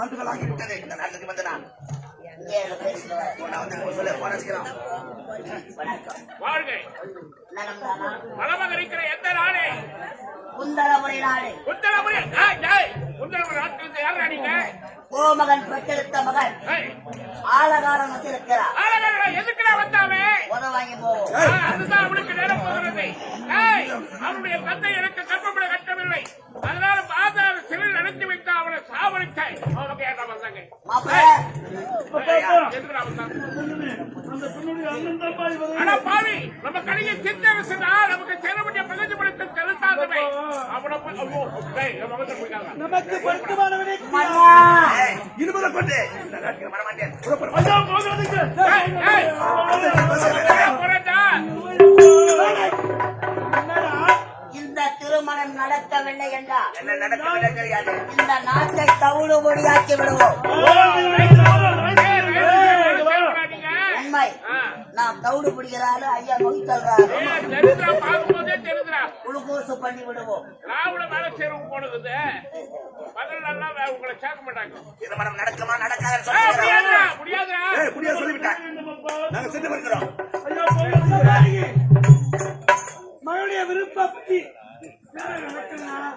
ஆண்டுகள் ஆகிவிட்டது இந்த நாட்டுக்கு வந்து நான் இருக்கிற எந்த நாடு? குந்தலமுறை நாடு. குந்தலமுறை நாட்டிலிருந்து யார் நீங்க? கோமகன் பெற்றெடுத்த மகன் ஆலகாரம் வந்திருக்கிறார். எதுக்குடா வந்தாவே? வாங்கி போவோம். அதுதான் அவனுக்கு நேரம் போகிறது. அவனுடைய தந்தை எனக்கு கற்பப்பட கட்டவில்லை. அதனால பாதாள சிறையில் நடத்தி வைத்த அவனை சாவடித்தாய். அவங்க ஏன் வந்தாங்க? பாவி நம்ம கடையை சித்தரசுனா நமக்கு சேரப்பட்ட பிரகதி படத்தை செலுத்தாதவை அவனை நமக்கு பொருத்தமானவனே இருபது கொண்டு வரமாட்டேன். இந்த திருமணம் நடக்கவில்லை என்றால் இந்த நாட்டை தவுடு மொழியாக்கி விடுவோம். உண்மை. நான் தவுடு பிடிக்கிறாரு, ஐயா நோய் தள்ளுறாரு, குளுக்கோசு பண்ணி விடுவோம். போனது உங்களை சேர்க்க மாட்டாங்க. திருமணம் நடக்குமா நடக்காத முடியாது சொல்லிவிட்டாங்க. நாங்க சென்று வருகிறோம். மகளுடைய விருப்பப்படி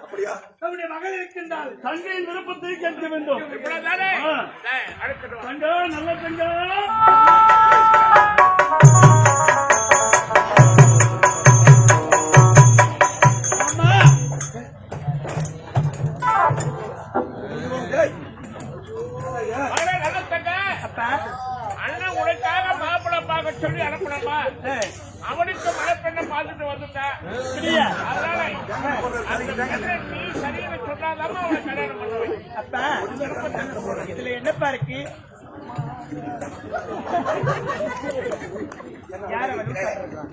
அப்படியா? நம்முடைய மகள் இருக்கின்றால் தங்கையின் விருப்பத்தை கேட்க வேண்டும். தங்கா நல்ல தங்கா அண்ணன் உனக்காக மாப்பிள்ளை பார்க்க சொல்லி அனுப்பணுமா? அவனுக்கு மலைப்பெண்ணை பார்த்துட்டு வந்துட்டேன். அதனால நீ சரியான சொன்னாதாம அவனை கல்யாணம் பண்ணுவேன். அப்ப இதுல என்னப்பா இருக்கு?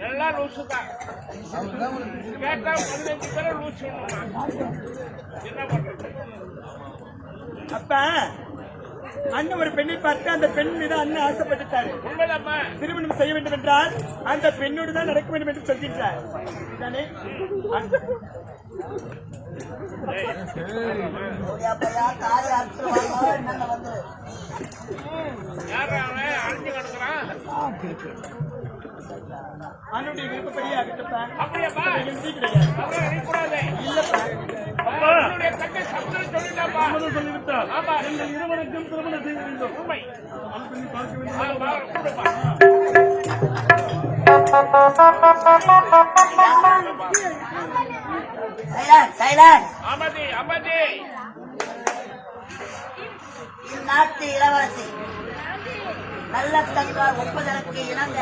எல்லாம் லூசு தான். கேட்டா 15 பேரை லூசு. என்ன பண்றது? அப்ப அண்ணன் ஒரு பெண்ணை பார்த்து அந்த பெண் மீது அண்ணன் ஆசைப்பட்டுட்டாரு. திருமணம் செய்ய வேண்டும் என்றால் அந்த பெண்ணோடு தான் நடக்க வேண்டும் என்று சொல்கின்றார். அண்ணுடைய விருப்பப்படியே ஆகட்டப்பா. சொல்லிவிட்டார். எங்கள் இருவருக்கும் திருமணம் செய்ய வேண்டும். பார்க்க வேண்டும். இந்நாட்டு இளவரசி நல்ல தங்கால் ஒப்பதற்கு இணங்க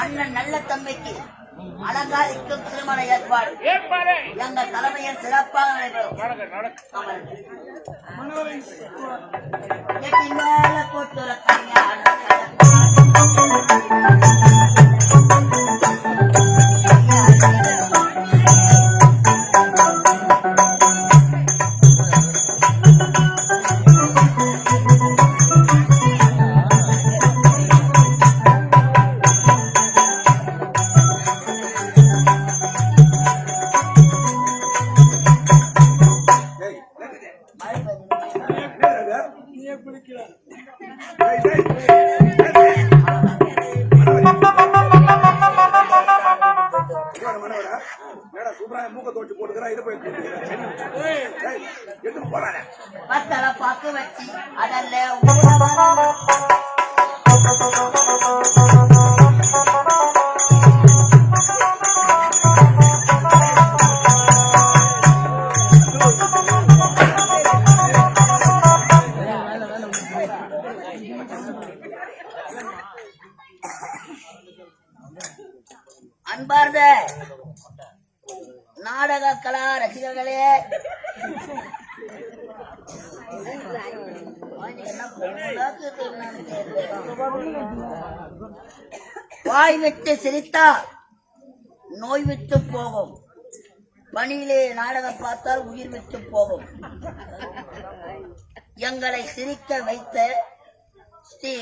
அண்ணன் நல்ல தம்பிக்கு அலங்காரிக்கும் திருமண ஏற்பாடு எங்கள் தலைமையில் சிறப்பாக நடைபெறும். மேல போட்டு மூக்க தோச்சு போட்டுக்கிறா. இதை போய் எடுத்து போறாங்க. பார்த்து வச்சு அதல்ல அன்பார்ந்த நாடக கலா ரசிகர்களே, வாய் விட்டு சிரித்தால் நோய் விட்டு போகும், பணியிலே நாடகம் பார்த்தால் உயிர் விட்டு போகும். எங்களை சிரிக்க வைத்த ஸ்ரீ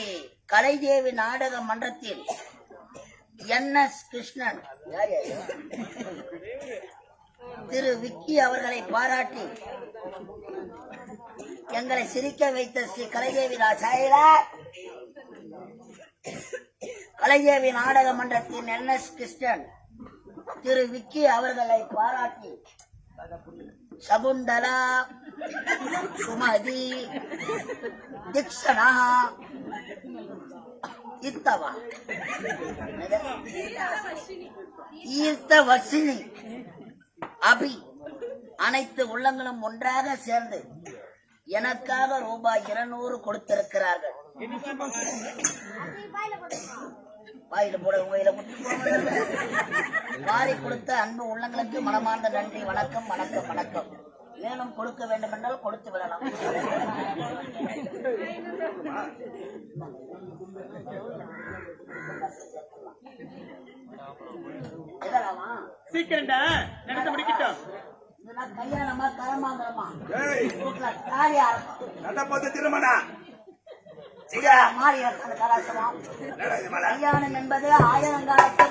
கலைதேவி நாடக மன்றத்தில் NS கிருஷ்ணன் திரு விக்கி அவர்களை பாராட்டி எங்களை சிரிக்க வைத்த ஸ்ரீ கலைதேவி கலைதேவி நாடக மன்றத்தின் NS கிருஷ்ணன் திரு விக்கி அவர்களை பாராட்டி சகுந்தலா, சுமதி, தீக்ஷணா, ஈர்த்தவர்ஷினி, அபி அனைத்து உள்ளங்களும் ஒன்றாக சேர்ந்து எனக்காக ரூபாய் 200 கொடுத்திருக்கிறார்கள். வாயில போட வாரி கொடுத்த அன்பு உள்ளங்களுக்கு மனமார்ந்த நன்றி. வணக்கம் வணக்கம் வணக்கம். மேலும் கொடுக்க வேண்டும் என்றால் கொடுத்து விடலாம். சீக்கிரண்டா நடந்து முடிக்கட்டும். கல்யாணமா கரமாங்கலமா திருமணம் கல்யாணம் என்பது ஆயிரங்காலத்து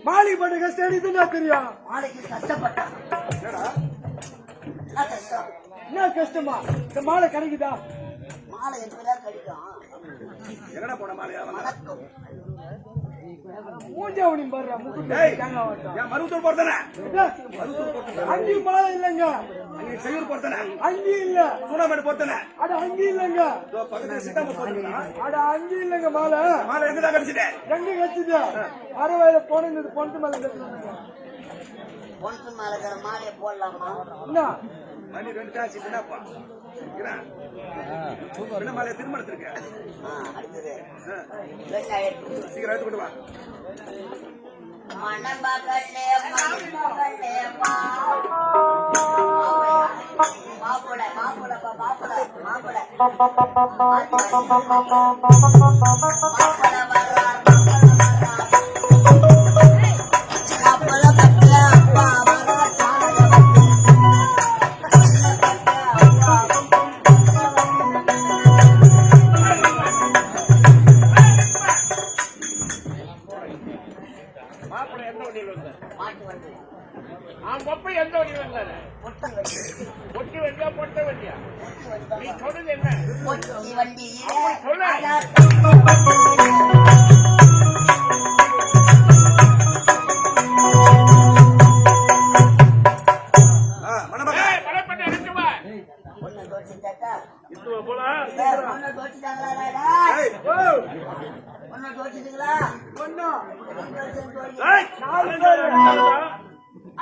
மாலை பண்ண கஷ்டம் இதுதான் தெரியும். மாலைக்கு கஷ்டப்பட்டான். என்ன கஷ்டமா? இந்த மாலை கிடைக்குதா? மாலை எப்படிதான் கிடைக்கும்? எங்கடா போன மாலையா? வணக்கம். மூஞ்சாவணி பாரு, மருவத்தூர் போறதானே? அங்கேயும் மாலை இல்லைங்க. அங்கே செய்யூர் போறதானே? அங்கேயும் இல்ல. சூடாமேடு போறதானே? அட அங்கேயும் இல்லைங்க. அட அங்கேயும் இல்லைங்க. மாலை மாலை எங்கதான் கிடைச்சிட்டு? எங்க கிடைச்சது? அறுவையில போனது பொண்ணு மேல கட்டுறாங்க. பொண்ணு மேல மாலையை போடலாமா? என்ன மணி 2 காசு என்னப்பா? மாலையை திருமணத்திற்கு அடுத்தது சீக்கிரம் எடுத்து கொண்டு வா. மணமகளே மணமகளே மாப்பிள மாப்பிள மாப்பிள மாப்பிள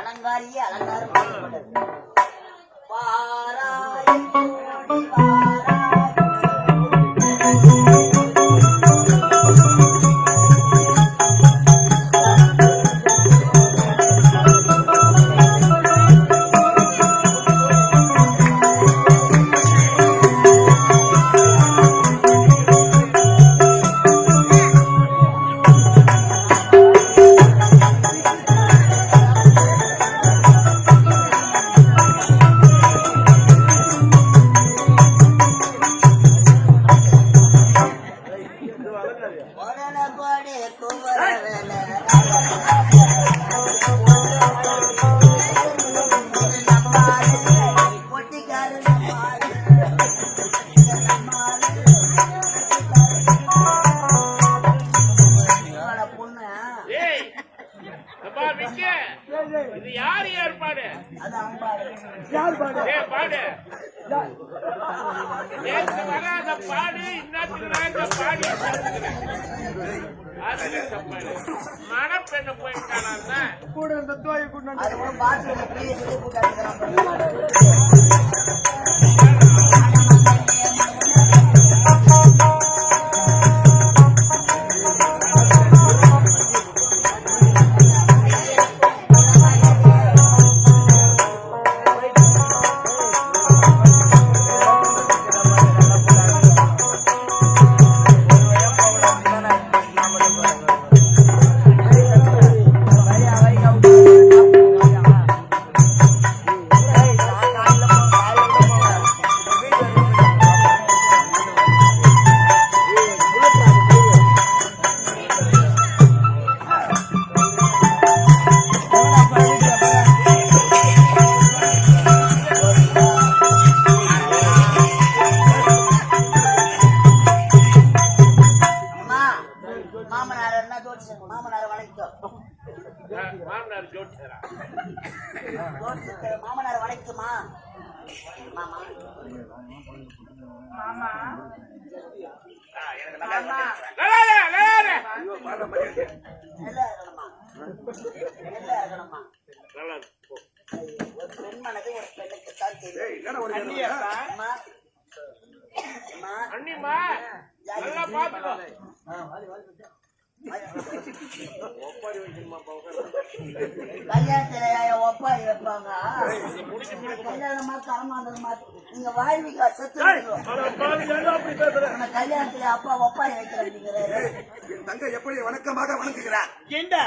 அலங்காரியே அலங்காரம் இது யார் ஏற்பாடு? பாடு நேற்று வராத பாடு இன்னத்துக்கு பாடி மணப்பெண்ணு போயிட்டானா கூட இந்த தோயை கூட மாமா எனக்கு நல்லா இருக்கு. ஐயோ, பாருடா, மரியாதை. நல்லா இருக்கணுமா நல்லா இருக்கணுமா நல்லா இருக்கு. ஒரு பெண் மனது ஒரு பெண்ணுக்கு தான் தெரியும் ஏய், என்னடா ஒரு அண்ணியா கேடுறா? அம்மா அம்மா அண்ணிமா நல்லா பாத்துக்கோ. கல்யாணத்துல ஒப்பாரி வைப்பாங்க கல்யாணமா கரமாந்தமா நீங்க வாழ்விக்கா செத்து கல்யாணத்துல அப்பா ஒப்பாரி வைக்கிறாரு என் தங்கை எப்படி வணக்கமாக வணங்குகிறார். ஏண்டா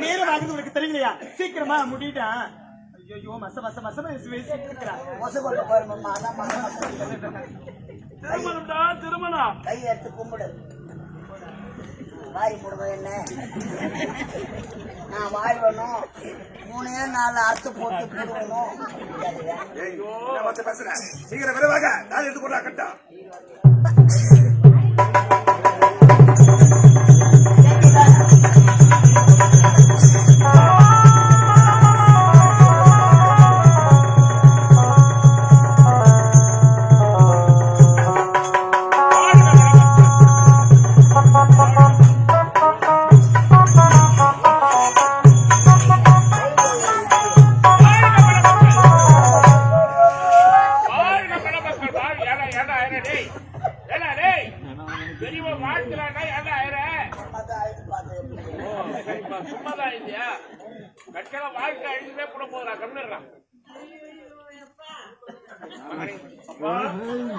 நேரம் ஆகுது உனக்கு தெரியலையா? சீக்கிரமா முடிடா. ஐயோ மச மச மச பேசிட்டு இருக்கிறான். மொசை கொண்டு போயிருமா அதான் மசை திருமணம் கை எடுத்து கும்பிடு வாரி போடுவோம் என்ன நான் வாழ்வணும் 3-4 அறுத்து போட்டு போடுவணும் ஏய், என்ன வந்து பேசுற? சீக்கிரம் விரைவாக நான் எடுத்து கொண்டா கட்டா.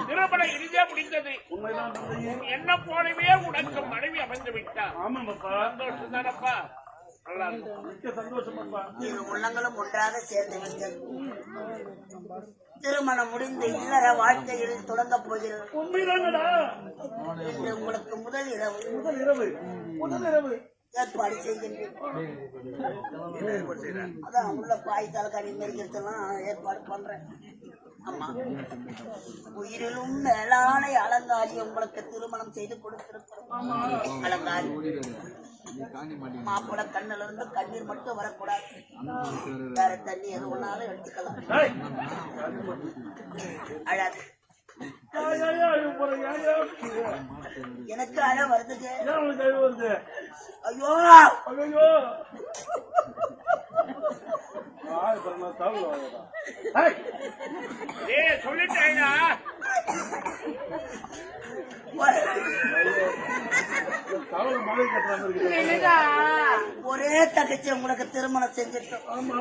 திருமணம் இனிதே முடிந்தது. என்ன போலவே உனக்கு மனைவி அமைந்து விட்டா. சந்தோஷம் தானப்பா. நல்லா இருக்கும். இது உள்ளங்களும் ஒன்றாக சேர்ந்து விட்டது திருமணம் முடிந்து இல்லற வாழ்க்கையில் தொடங்க போகிறது இன்று உங்களுக்கு முதல் இரவு ஏற்பாடு செய்கின்றேன் அதான் உள்ள பாய் தலைக்காணி மெருகிறதெல்லாம் ஏற்பாடு பண்றேன் ஆமா உயிரிலும் மேலான அலங்காரி உங்களுக்கு திருமணம் செய்து கொடுத்திருக்கிறோம் அலங்காரி மாப்பிள கண்ணுல இருந்து கண்ணீர் மட்டும் வரக்கூடாது வேற தண்ணி எது ஒன்னாலும் எடுத்துக்கலாம் அழகு எனக்கு அழ வருதுங்க ஐயோ சொல்லிட்டேங்க ஒரே தகச்சி உங்களுக்கு திருமணம் செஞ்சிட்டோம்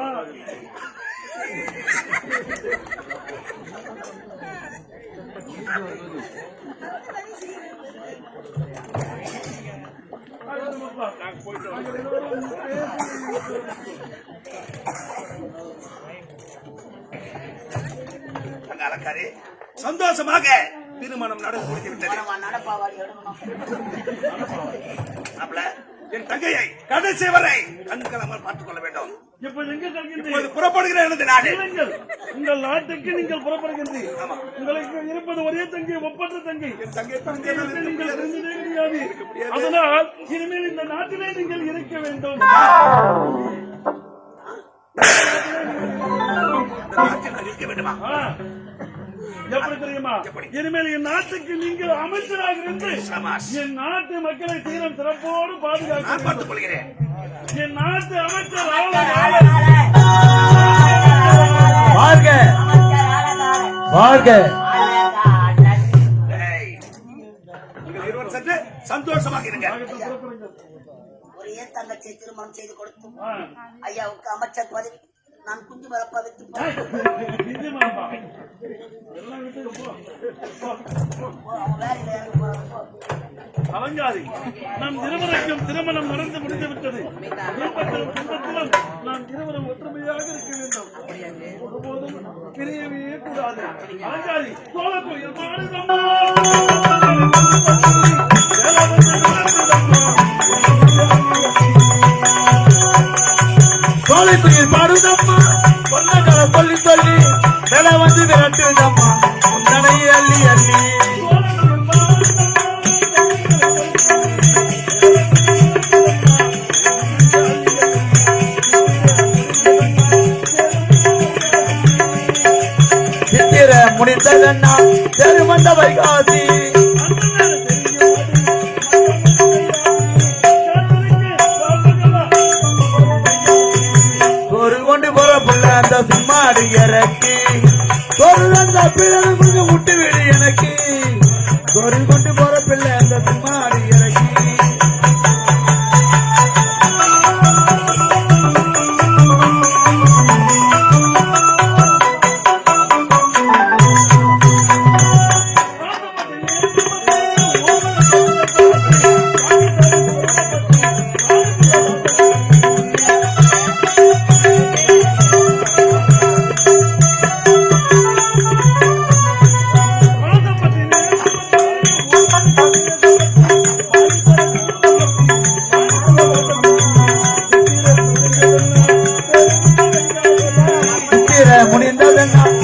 அலங்காரி சந்தோஷமாக திருமணம் நடந்து முடித்து விட்டது. நடப்பாவாடி எடுக்கணும் என் தங்கையை கடைசி வரை கண்களாமல் பார்த்துக் கொள்ள வேண்டும். இப்போது புறப்படுகிற எனது நாடு உங்கள் நாட்டுக்கு நீங்கள் புறப்படுகின்றீர்கள். உங்களுக்கு இருப்பது ஒரே தங்கை, ஒப்பற்ற தங்கை. என் தங்கை நீங்கள் இருந்ததே கிடையாது. அதனால் இனிமேல் இந்த நாட்டிலே நீங்கள் இருக்க வேண்டும். இருக்க வேண்டுமா? எப்படி தெரியுமா? இனிமேல் என் நாட்டுக்கு நீங்கள் அமைச்சராக இருந்து என் நாட்டு மக்களை சீரம் சிறப்போடு பாதுகாக்க பார்த்துக் கொள்கிறேன். என் நாட்டு அமைச்சர் நீங்கள் இருவர் சென்று சந்தோஷமாக இருங்க. ஒரே தங்கச்சி திருமணம் செய்து கொடுத்தோம் ஐயாவுக்கு அமைச்சர் பதவி நான் குஞ்சு வரப்பா வைத்து அலங்காரி, நம் இருவருக்கும் திருமணம் நடந்து முடிந்து விட்டது. நாம் இருவரும் ஒற்றுமையாக இருக்க வேண்டும். ஒருபோதும் பிரியவே கூடாது. அலங்காரி, சோழக்குயில் பாடுதம்மா, சோலைக்குயில் பாடுதம்மா, பொன்னகளை சொல்லி சொல்லி வில வந்து விரட்டுதம்மா, உன்னனை அள்ளி அள்ளி சித்திர முடித்ததன்னா தெருமந்த வைகாசி ஒரு கொண்டு போற பிள்ளை அந்த சிம்மாடி இறக்கி ஒரு அந்த பிள்ளை கொஞ்சம் விட்டு விடு எனக்கு ஒரு கொண்டு போற பிள்ளை அந்த சிம்மாடி இறக்கி முடிந்ததெல்லாம்